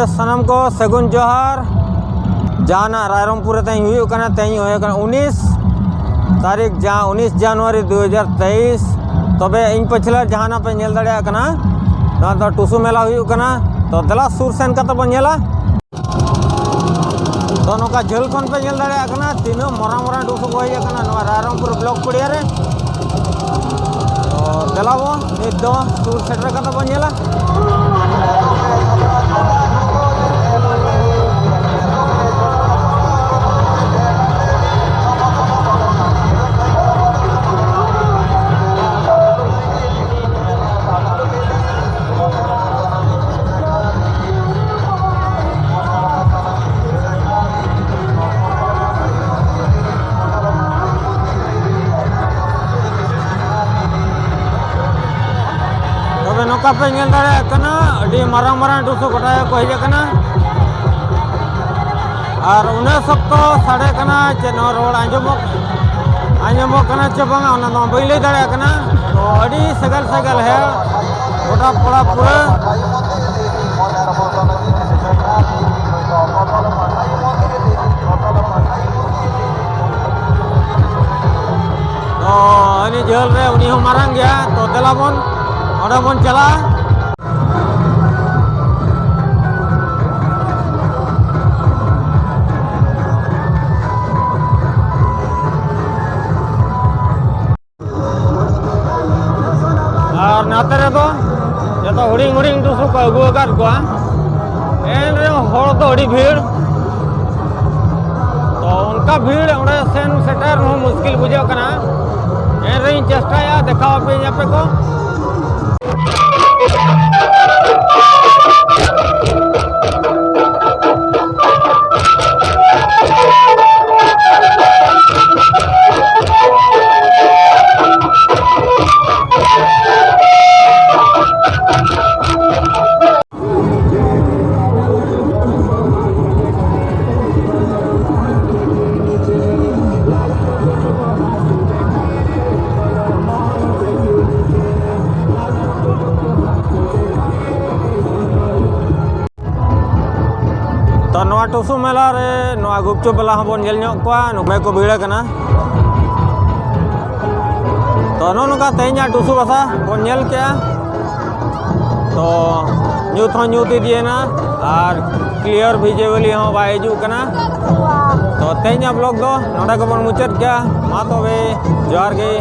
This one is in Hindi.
सनम को सगुन जोहार जाना रायरंगपुर तेज हुई करना तेज होए करना 19 तारीख जहाँ 19 जनवरी 2023 तबे इन पछला जहाना पे नेल दड़े करना ना तो टुसु मेला हुई करना तो दला सुर सेन का तो बनेला तो नोका झल खन पे नेल दड़े करना तीनों मरा मरा टुसु को हुई करना नवा रायरंगपुर ब्लॉक पड़िया रे तो दला वो नित दो सुर सेटर का तो बनेला नौका पे नेल दाड़े करना अड़ी मारांग मारांग टुसु गोटा को हज करना और उन सप्तो साड़े करना चे नो रोड आंजमो करना चे बांगा उना दो बई लई दाड़े करना तो अड़ी सगल सगल है गोटा पड़ा पूरा तो अनी झल रे उनी हो मारांग गया तो दला बोन और बन चला और नाते रे तो जो हुडिंग हुडिंग टुसु को अगु आकाद को एन रे हर तो अड़ी भीड़ तो उनका भीड़ ओंडे सेन सेटर हो मुश्किल बुझे कना एन रे चेष्टाया देखाव पे यहाँ पे को टुसु मेला रे नवा गुपचुप बेला हबन नेल ᱧᱚᱜ कोआ नुमे को भीड़ कना तो नोनका तेजा टुसु बसा बन नेल के तो न्यूथ हो न्यूथ दिएना और क्लियर विजिबली हो बाय हिजू कना तो तेजा ब्लॉग दो नोडा को बन मुचाद क्या मा तबे जोहार गे।